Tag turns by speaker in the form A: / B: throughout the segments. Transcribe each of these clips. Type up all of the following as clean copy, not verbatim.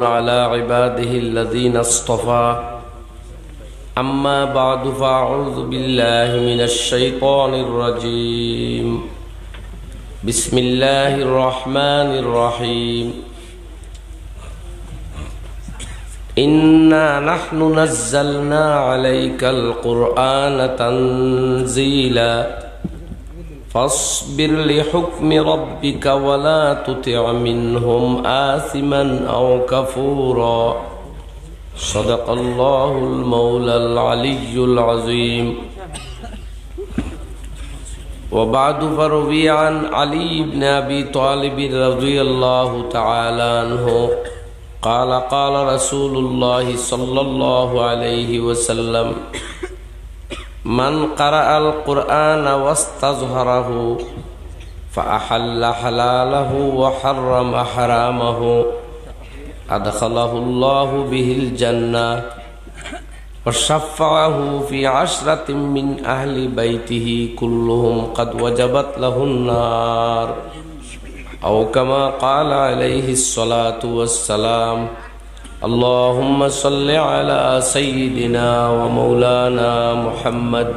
A: على عباده الذين اصطفى أما بعد فأعوذ بالله من الشيطان الرجيم بسم الله الرحمن الرحيم إنا نحن نزلنا عليك القرآن تنزيلا فاصبر لحكم ربك ولا تطع منهم آثما أو كفورا صدق الله المولى العلي العظيم وبعد فروي عن علي بن أبي طالب رضي الله تعالى عنه قال قال رسول الله صلى الله عليه وسلم من قرأ القرآن واستظهره فأحل حلاله وحرم حرامه أدخله الله به الجنة وشفعه في 10 من أهل بيته كلهم قد وجبت له النار أو كما قال عليه الصلاة والسلام اللهم صل على سيدنا ومولانا محمد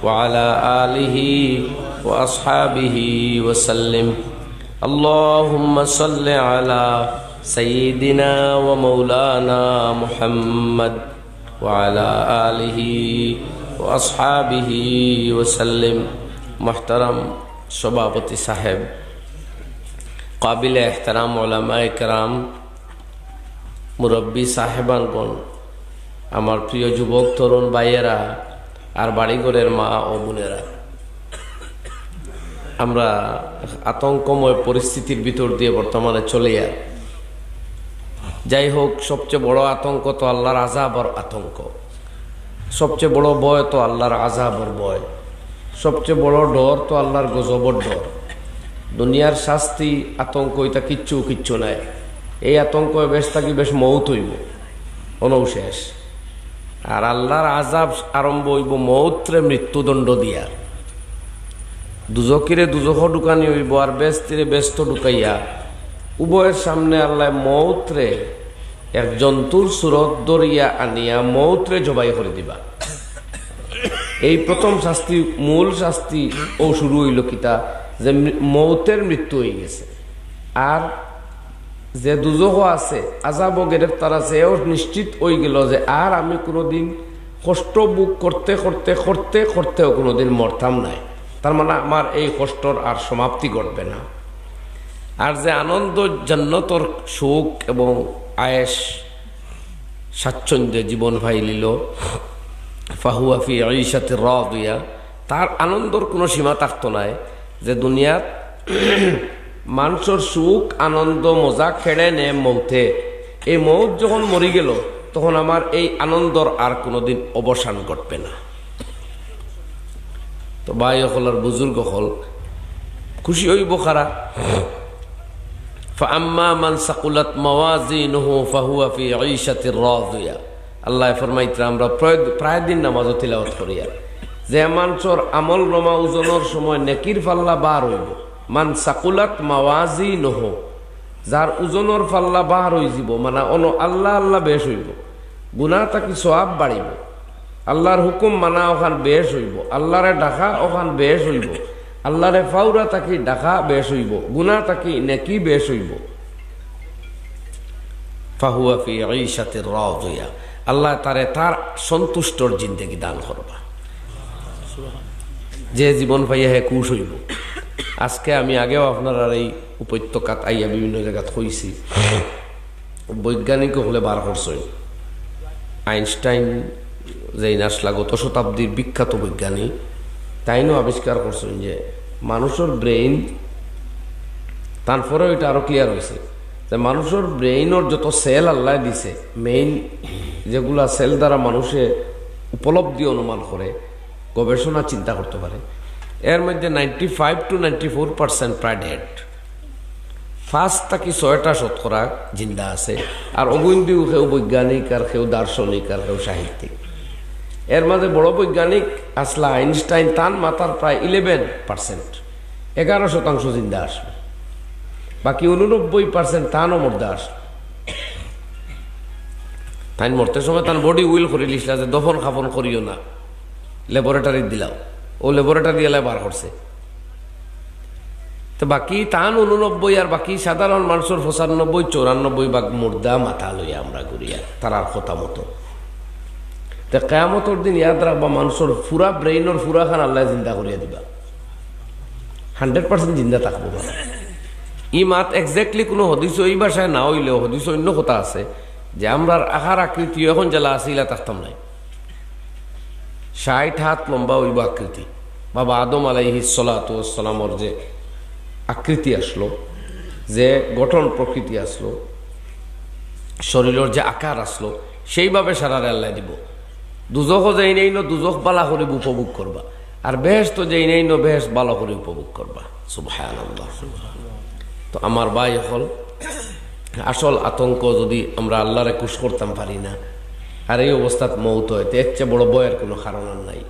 A: وعلى آله وأصحابه وسلم اللهم صل على سيدنا ومولانا محمد وعلى آله وأصحابه وسلم محترم सभापति साहेब काबिल एहतराम उलमाए कराम मुरब्बी साहेबानगण आमार प्रिय युवक तरुण भाइयेरा और बाड़ीघरेर मा ओ बोनेरा आमरा आतंकमय परिस्थितिर भितर दिए बर्तमाने चले যাই হোক সবচেয়ে বড় আতঙ্ক তো আল্লাহর আযাবের আতঙ্ক সবচেয়ে বড় ভয় তো আল্লাহর আযাবের ভয় সবচেয়ে বড় ডর তো আল্লাহর গজবের ডর দুনিয়ার শাস্তি আতঙ্ক এটা কিচ্ছু নাই এই আতঙ্ক বেশ থাকি বেশ মৌত হইব অনৌশেষ আর আল্লাহর আযাব আরম্ভ হইব মৌতরে মৃত্যুদণ্ড দিয়া দুজকিরে দুজখ ঢুকানি হইব আর বেস্তিরে ব্যস্ত ঢুকাইয়া উভয়ের সামনে আল্লাহ মৌতরে এক জন্তুর সুরত দরিয়া আনিয়া মৌতরে জবাই করে দিবা এই প্রথম শাস্তি মূল শাস্তি ও শুরু হইল কিতা যে মৌতের মৃত্যু হয়ে গেছে আর যে দুজখ আছে আযাব ও গ্রেফতার আছে এও নিশ্চিত হয়ে গেল যে আর আমি কোনোদিন কষ্ট বুক করতেও কোনোদিন মরতাম নাই তার মানে আমার এই কষ্টর আর সমাপ্তি ঘটবে না আর যে আনন্দ জান্নাতর সুখ এবং আয়েশ স্বাচ্ছন্দ্যে জীবন ভাইলিল ফাহুয়া ফি ঈশাতির রাদিয়া তার আনন্দর কোনো সীমা থাকতো নাই যে দুনিয়াত মানুষের সুখ আনন্দ মজা খেড়ে নে মৌতে এই মৌত যখন মরি গেল তখন আমার এই আনন্দর আর কোনোদিন অবসান ঘটবে না তো ভাই হল আর বুজুর্গ হল খুশি হইব খারা فأما من ثقلت موازينه فهو في عيشة راضية আল্লাহ ফরমাইতে আমরা প্রায় দিন নামাজ তিলাওয়াত করি যে মানুষের আমল নামা ওজনের সময় নেকির পাল্লা বার হইব মান সাকুলাত মাওয়াজিনহু যার ওজনের পাল্লা বার হই যাব মানে অন আল্লাহ আল্লাহ বেশ হইব গুনাহ তাকি সওয়াব বাড়িব আল্লাহর হুকুম মানা ওখান বেশ হইব আল্লাহরে ডাকা ওখান বেশ হইব আল্লাহরে ফাউরা তাকি ডাকা বেশ হইব গুনাহ তাকি নেকি বেশ হইব ফাহুয়া ফি ঈশাতির রাদিয়া আল্লাহ তারে তার সন্তুষ্টর জিন্দেগি দান করবা যে জীবন পাইয়া হে খুশ হইব আজকে আমি আগেও আপনার এই উপত্যকাত আইয়া বিভিন্ন জায়গাত হইছি বৈজ্ঞানিক হলে বার করছই আইনস্টাইন যেই নাসলা গত শতাব্দীর বিখ্যাত বৈজ্ঞানিক তাইনও আবিষ্কার করছেন যে মানুষের ব্রেইন তারপরেও এটা আরো ক্লিয়ার হয়েছে যে মানুষের ব্রেইনের যত সেল আল্লাহ দিছে মেইন যেগুলা সেল দ্বারা মানুষে উপলব্ধি অনুমান করে গবেষণা চিন্তা করতে পারে এর মধ্যে 95 to 94% প্রায় ডেড 5 থেকে 6টা শতকরা জিন্দা আছে আর অগুন্দিও কেউ বৈজ্ঞানিক আর কেউ দার্শনিক আর কেউ সাহিত্যিক এর মাঝে বড় বৈজ্ঞানিক আসলা আইনস্টাইন তান মাতার প্রায় 11%, 11% জিন্দা আসবে, বাকি 89% তানও মধ্যে আসবে। তাই মরতে সময় তার বডি উইল করে লিখলা যে দফন খাফন করিও না, ল্যাবরেটরি দিলাও, ও ল্যাবরেটরি এলাকায় বার করছে। তো বাকি তান 89 আর বাকি সাধারণ মানুষের 95-94 ভাগ মুর্দা মাথা লইয়া আমরা ঘুরিয়া তারার কথা মতো। তো কেয়ামতর দিন ইয়াদ রাখবা, মানুষের পুরা ব্রেইনের পুরা খান আল্লাহ জিন্দা করিয়া দিবা, 100% জিন্দা থাকবো। ই মাত এক্স্যাক্টলি কোনো হদিস ওই ভাষায় না হইলেও হদিস অন্য কথা আছে যে আমরা আহার আকৃতি এখন জেলা আসিলা থাকতাম নাই, 60 হাত লম্বা হইব আকৃতি। বাবা আদম আলাইহিস সালাতু ওয়াস সালামর যে আকৃতি আসলো, যে গঠন প্রকৃতি আসলো, শরীরের যে আকার আসলো, সেইভাবে সারারে আল্লাহ দিব। দুজখ যাই নেই ন দুজখ বালা করে উপভোগ করবা, আর বেহেশত যাই নেই ন বেহেশত বালা করে উপভোগ করবা। সুবহানাল্লাহ। তো আমার ভাই হল আসল আতঙ্ক যদি আমরা আল্লাহরে খুশ করতাম পারি না, আর এই অবস্থাত মৌত হয়, এর চেয়ে বড় বয়ের কোনো কারণ আর নাই।